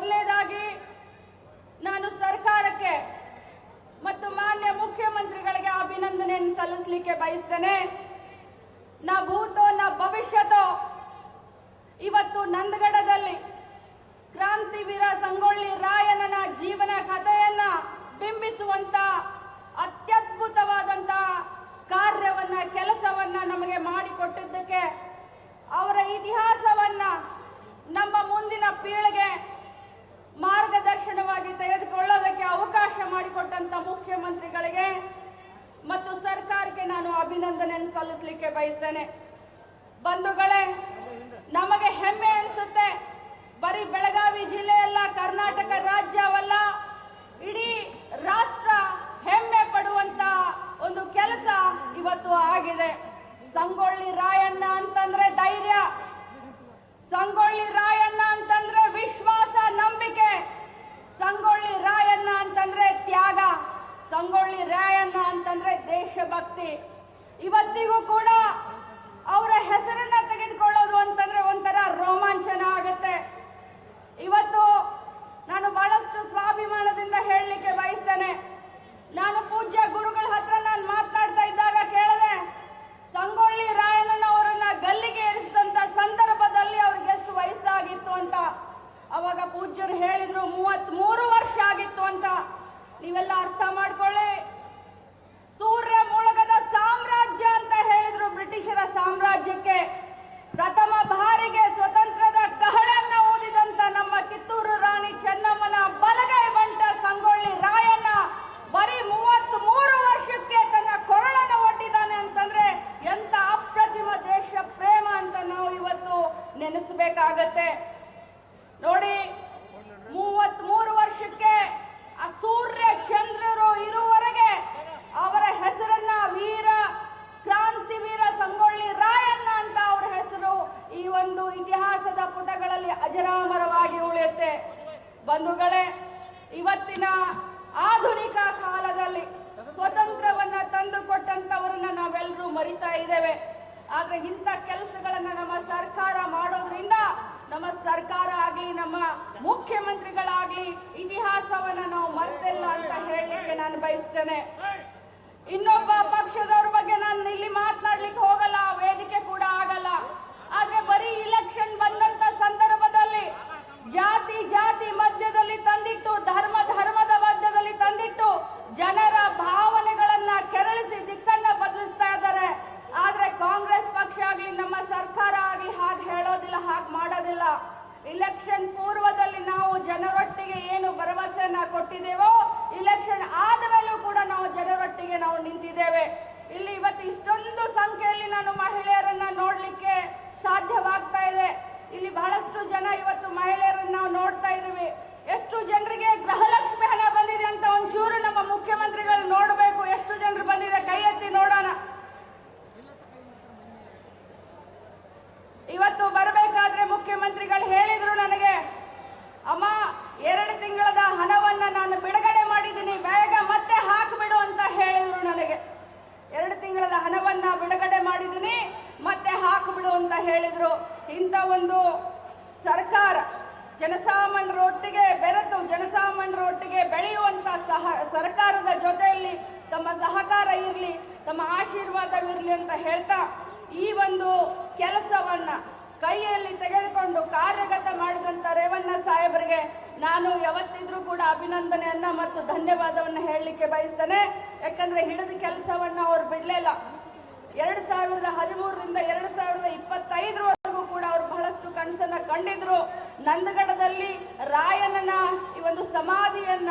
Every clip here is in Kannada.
ಮೊದಲನೇದಾಗಿ ನಾನು ಸರ್ಕಾರಕ್ಕೆ ಮತ್ತು ಮಾನ್ಯ ಮುಖ್ಯಮಂತ್ರಿಗಳಿಗೆ ಅಭಿನಂದನೆಯನ್ನು ಸಲ್ಲಿಸಲಿಕ್ಕೆ ಬಯಸ್ತೇನೆ. ನಾ ಭೂತೋ ನಾ ಭವಿಷ್ಯತೋ ಇವತ್ತು ನಂದಗಡದಲ್ಲಿ ಕ್ರಾಂತಿವೀರ ಸಂಗೊಳ್ಳಿ ರಾಯಣ್ಣನ ಜೀವನ ಕಥೆಯನ್ನ ಬಿಂಬಿಸುವಂತ ಅತ್ಯದ್ಭುತವಾದಂತ ಕಾರ್ಯವನ್ನ ಕೆಲಸವನ್ನ ನಮಗೆ ಮಾಡಿಕೊಟ್ಟಿದ್ದಕ್ಕೆ, ಅವರ ಇತಿಹಾಸವನ್ನ ನಮ್ಮ ಮುಂದಿನ ಪೀಳಿಗೆ ಮಾರ್ಗದರ್ಶನವಾಗಿ ತೆಗೆದುಕೊಳ್ಳೋದಕ್ಕೆ ಅವಕಾಶ ಮಾಡಿಕೊಟ್ಟಂತ ಮುಖ್ಯಮಂತ್ರಿಗಳಿಗೆ ಮತ್ತು ಸರ್ಕಾರಕ್ಕೆ ನಾನು ಅಭಿನಂದನೆಯನ್ನು ಸಲ್ಲಿಸಲಿಕ್ಕೆ ಬಯಸ್ತೇನೆ. ಬಂಧುಗಳೇ, ನಮಗೆ ಹೆಮ್ಮೆ ಅನಿಸುತ್ತೆ. ಬರೀ ಬೆಳಗಾವಿ ಜಿಲ್ಲೆಯಲ್ಲ, ಕರ್ನಾಟಕ ರಾಜ್ಯವಲ್ಲ, ಇಡೀ ರಾಷ್ಟ್ರ ಹೆಮ್ಮೆ ಪಡುವಂತ ಒಂದು ಕೆಲಸ ಇವತ್ತು ಆಗಿದೆ. ಸಂಗೊಳ್ಳಿ ರಾಯಣ್ಣ ಅಂತಂದ್ರೆ ಧೈರ್ಯ, ಸಂಗೊಳ್ಳಿ ರಾಯಣ್ಣ ಅಂತಂದ್ರೆ ವಿಶ್ವಾಸ, ನಂಬಿಕೆ, ಸಂಗೊಳ್ಳಿ ರಾಯಣ್ಣ ಅಂತಂದ್ರೆ ತ್ಯಾಗ, ಸಂಗೊಳ್ಳಿ ರಾಯಣ್ಣ ಅಂತಂದ್ರೆ ದೇಶಭಕ್ತಿ. ಇವತ್ತಿಗೂ ಕೂಡ ಅವರ ಹೆಸರನ್ನ ತೆಗೆದುಕೊಳ್ಳೋದು ಅಂತಂದ್ರೆ ಒಂಥರ ರೋಮಾಂಚನ ಆಗುತ್ತೆ. ಇವತ್ತು ನಾನು ಬಹಳಷ್ಟು ಸ್ವಾಭಿಮಾನದಿಂದ ಹೇಳಲಿಕ್ಕೆ ಬಯಸ್ತೇನೆ. ನಾನು ಪೂಜ್ಯ ಗುರುಗಳ ಹತ್ರ ನಾನು ಮಾತನಾಡ್ತಾ ಇದ್ದಾಗ ಕೇಳಿದೆ, ಸಂಗೊಳ್ಳಿ ರಾಯಣ್ಣನವರನ್ನ ಗಲ್ಲಿಗೆ ಏರಿಸಿದಂತ ಸಂದರ್ಭದಲ್ಲಿ ಅವ್ರಿಗೆ ಎಷ್ಟು ವಯಸ್ಸಾಗಿತ್ತು ಅಂತ. ಅವಾಗ ಪೂಜ್ಯರು ಹೇಳಿದ್ರು 33 ವರ್ಷ ಆಗಿತ್ತು ಅಂತ. ನೀವೆಲ್ಲ ಅರ್ಥ ಮಾಡ್ಕೊಳ್ಳಿ. ಸೂರ್ಯ ಮುಳುಗದ ಸಾಮ್ರಾಜ್ಯ ಅಂತ ಹೇಳಿದ್ರು ಬ್ರಿಟಿಷರ ಸಾಮ್ರಾಜ್ಯಕ್ಕೆ. ಪ್ರಥಮ ಬಾರಿಗೆ ಸ್ವತಂತ್ರದ ಕಹಳನ್ನ ಊದಿದಂತ ನಮ್ಮ ಕಿತ್ತೂರು ರಾಣಿ ಚೆನ್ನಮ್ಮನ ಬಲಗೈ ಬಂಟ ಸಂಗೊಳ್ಳಿ ರಾಯಣ್ಣ ಬರೀ 33 ವರ್ಷಕ್ಕೆ ತನ್ನ ಕೊರಳನ್ನು ಒಡ್ಡಿದ್ದಾನೆ ಅಂತಂದ್ರೆ ಎಂತ ಅಪ್ರತಿಮ ದೇಶ ಪ್ರೇಮ ಅಂತ ನಾವು ಇವತ್ತು ನೆನೆಸಬೇಕಾಗತ್ತೆ. ನೋಡಿ, 33 ವರ್ಷಕ್ಕೆ ಆ ಸೂರ್ಯ ಚಂದ್ರರು ಇರುವವರೆಗೆ ಅವರ ಹೆಸರನ್ನ ಕ್ರಾಂತಿವೀರ ಸಂಗೊಳ್ಳಿ ರಾಯಣ್ಣ ಅಂತ ಅವರ ಹೆಸರು ಈ ಒಂದು ಇತಿಹಾಸದ ಪುಟಗಳಲ್ಲಿ ಅಜರಾಮರವಾಗಿ ಉಳಿಯುತ್ತೆ. ಬಂಧುಗಳೇ, ಇವತ್ತಿನ ಆಧುನಿಕ ಕಾಲದಲ್ಲಿ ಸ್ವತಂತ್ರವನ್ನ ತಂದುಕೊಟ್ಟಂತವರನ್ನ ನಾವೆಲ್ಲರೂ ಮರಿತಾ ಇದ್ದೇವೆ. ಆದ್ರೆ ಇಂಥ ಕೆಲಸಗಳನ್ನ ನಮ್ಮ ಸರ್ಕಾರ ಮಾಡೋದ್ರಿಂದ ನಮ್ಮ ಸರ್ಕಾರ ಆಗ್ಲಿ, ನಮ್ಮ ಮುಖ್ಯಮಂತ್ರಿಗಳಾಗ್ಲಿ ಇತಿಹಾಸವನ್ನ ನಾವು ಮರೆತಿಲ್ಲ ಅಂತ ಹೇಳಲಿಕ್ಕೆ ನಾನು ಬಯಸ್ತೇನೆ. ಇನ್ನೊಬ್ಬ ಪಕ್ಷದವ್ರ ಬಗ್ಗೆ ನಾನು ಇಲ್ಲಿ ಮಾತನಾಡ್ಲಿಕ್ಕೆ ಹೋಗಲ್ಲ, ವೇದಿಕೆ ಕೂಡ ಆಗಲ್ಲ. ಆದ್ರೆ ಬರೀ ಇಲೆಕ್ಷನ್ ಬಂದಂತ ಸಂದರ್ಭದಲ್ಲಿ ಜಾತಿ ಮಧ್ಯದಲ್ಲಿ ತಂದಿಟ್ಟು, ಧರ್ಮದ ಮಧ್ಯದಲ್ಲಿ ತಂದಿಟ್ಟು ಜನರ ಭಾವನೆಗಳನ್ನ ಕೆರಳಿಸಿ ದಿಕ್ಕನ್ನ ಬದಲಿಸ್ತಾ ಇದ್ದಾರೆ. ಆದ್ರೆ ಕಾಂಗ್ರೆಸ್ ಪಕ್ಷ ಆಗ್ಲಿ, ನಮ್ಮ ಸರ್ಕಾರ ಆಗ್ಲಿ ಹಾಗೆ ಹೇಳೋದಿಲ್ಲ, ಹಾಗೆ ಮಾಡೋದಿಲ್ಲ. ಇಲೆಕ್ಷನ್ ಪೂರ್ವದಲ್ಲಿ ನಾವು ಜನರೊಟ್ಟಿಗೆ ಏನು ಭರವಸೆಯನ್ನ ಕೊಟ್ಟಿದ್ದೇವೋ, ಇಲೆಕ್ಷನ್ ಆದ ಮೇಲೂ ಕೂಡ ನಾವು ಜನರೊಟ್ಟಿಗೆ ನಾವು ನಿಂತಿದ್ದೇವೆ. ಇಲ್ಲಿ ಇವತ್ತು ಇಷ್ಟೊಂದು ಸಂಖ್ಯೆಯಲ್ಲಿ ನಾನು ಮಹಿಳೆಯರನ್ನ ನೋಡ್ಲಿಕ್ಕೆ ಸಾಧ್ಯವಾಗ್ತಾ ಇದೆ. ಇಲ್ಲಿ ಬಹಳಷ್ಟು ಜನ ಇವತ್ತು ಮಹಿಳೆಯರನ್ನ ನಾವು ನೋಡ್ತಾ ಇದ್ದೀವಿ. ಎಷ್ಟು ಜನರಿಗೆ ಗೃಹಲಕ್ಷ್ಮಿ ಹಣ ಬಂದಿದೆ ಅಂತ ಒಂಚೂರು ನಮ್ಮ ಮುಖ್ಯಮಂತ್ರಿಗಳು ನೋಡಬೇಕು. ಎಷ್ಟು ಜನರು ಬಂದಿದೆ ಕೈ ಎತ್ತಿ ನೋಡೋಣ. ಇವತ್ತು ಬರಬೇಕಾದ್ರೆ ಮುಖ್ಯಮಂತ್ರಿಗಳು ಹೇಳಿದ್ರು ನನಗೆ, ಅಮ್ಮ 2 ತಿಂಗಳದ ಹಣವನ್ನ ನಾನು ಬಿಡುಗಡೆ ಮಾಡಿದ್ದೀನಿ, ಬೇಗ ಮತ್ತೆ ಹಾಕಿಬಿಡು ಅಂತ ಹೇಳಿದ್ರು ನನಗೆ. 2 ತಿಂಗಳದ ಹಣವನ್ನ ಬಿಡುಗಡೆ ಮಾಡಿದ್ದೀನಿ, ಮತ್ತೆ ಹಾಕಿಬಿಡು ಅಂತ ಹೇಳಿದ್ರು. ಇಂಥ ಒಂದು ಸರ್ಕಾರ ಜನಸಾಮಾನ್ಯರೊಟ್ಟಿಗೆ ಬೆರೆತು ಜನಸಾಮಾನ್ಯರೊಟ್ಟಿಗೆ ಬೆಳೆಯುವಂತ ಸರ್ಕಾರದ ಜೊತೆಯಲ್ಲಿ ತಮ್ಮ ಸಹಕಾರ ಇರಲಿ, ತಮ್ಮ ಆಶೀರ್ವಾದವಿರಲಿ ಅಂತ ಹೇಳ್ತಾ ಈ ಒಂದು ಕೆಲಸವನ್ನ ಕೈಯಲ್ಲಿ ತೆಗೆದುಕೊಂಡು ಕಾರ್ಯಗತ ಮಾಡಿದಂತ ರೇವಣ್ಣ ಸಾಹೇಬರಿಗೆ ನಾನು ಯಾವತ್ತಿದ್ರೂ ಕೂಡ ಅಭಿನಂದನೆಯನ್ನ ಮತ್ತು ಧನ್ಯವಾದವನ್ನ ಹೇಳಲಿಕ್ಕೆ ಬಯಸ್ತೇನೆ. ಯಾಕಂದ್ರೆ ಹಿಡಿದ ಕೆಲಸವನ್ನ ಅವ್ರು ಬಿಡ್ಲಿಲ್ಲ. 2013ರಿಂದ 2025ವರೆಗೂ ಕೂಡ ಅವರು ಬಹಳಷ್ಟು ಕನಸನ್ನ ಕಂಡಿದ್ರು. ನಂದಗಡದಲ್ಲಿ ರಾಯಣ್ಣನ ಈ ಒಂದು ಸಮಾಧಿಯನ್ನ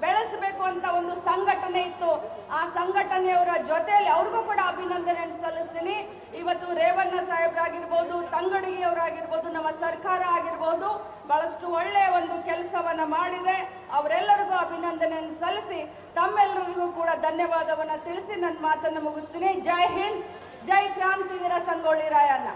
ಬೆಳೆಸಬೇಕು ಅಂತ ಒಂದು ಸಂಘಟನೆ ಇತ್ತು. ಆ ಸಂಘಟನೆಯವರ ಜೊತೆಯಲ್ಲಿ ಅವ್ರಿಗೂ ಕೂಡ ಅಭಿನಂದನೆಯನ್ನು ಸಲ್ಲಿಸ್ತೀನಿ. ಇವತ್ತು ರೇವಣ್ಣ ಸಾಹೇಬ್ರಾಗಿರ್ಬೋದು, ತಂಗಡಿಗೆಯವರಾಗಿರ್ಬೋದು, ನಮ್ಮ ಸರ್ಕಾರ ಆಗಿರ್ಬೋದು ಬಹಳಷ್ಟು ಒಳ್ಳೆಯ ಒಂದು ಕೆಲಸವನ್ನ ಮಾಡಿದೆ. ಅವರೆಲ್ಲರಿಗೂ ಅಭಿನಂದನೆಯನ್ನು ಸಲ್ಲಿಸಿ ತಮ್ಮೆಲ್ಲರಿಗೂ ಕೂಡ ಧನ್ಯವಾದವನ್ನ ತಿಳಿಸಿ ನನ್ನ ಮಾತನ್ನು ಮುಗಿಸ್ತೀನಿ. ಜೈ ಹಿಂದ್, ಜೈ ಕ್ರಾಂತಿವೀರ ಸಂಗೊಳ್ಳಿ ರಾಯಣ್ಣ.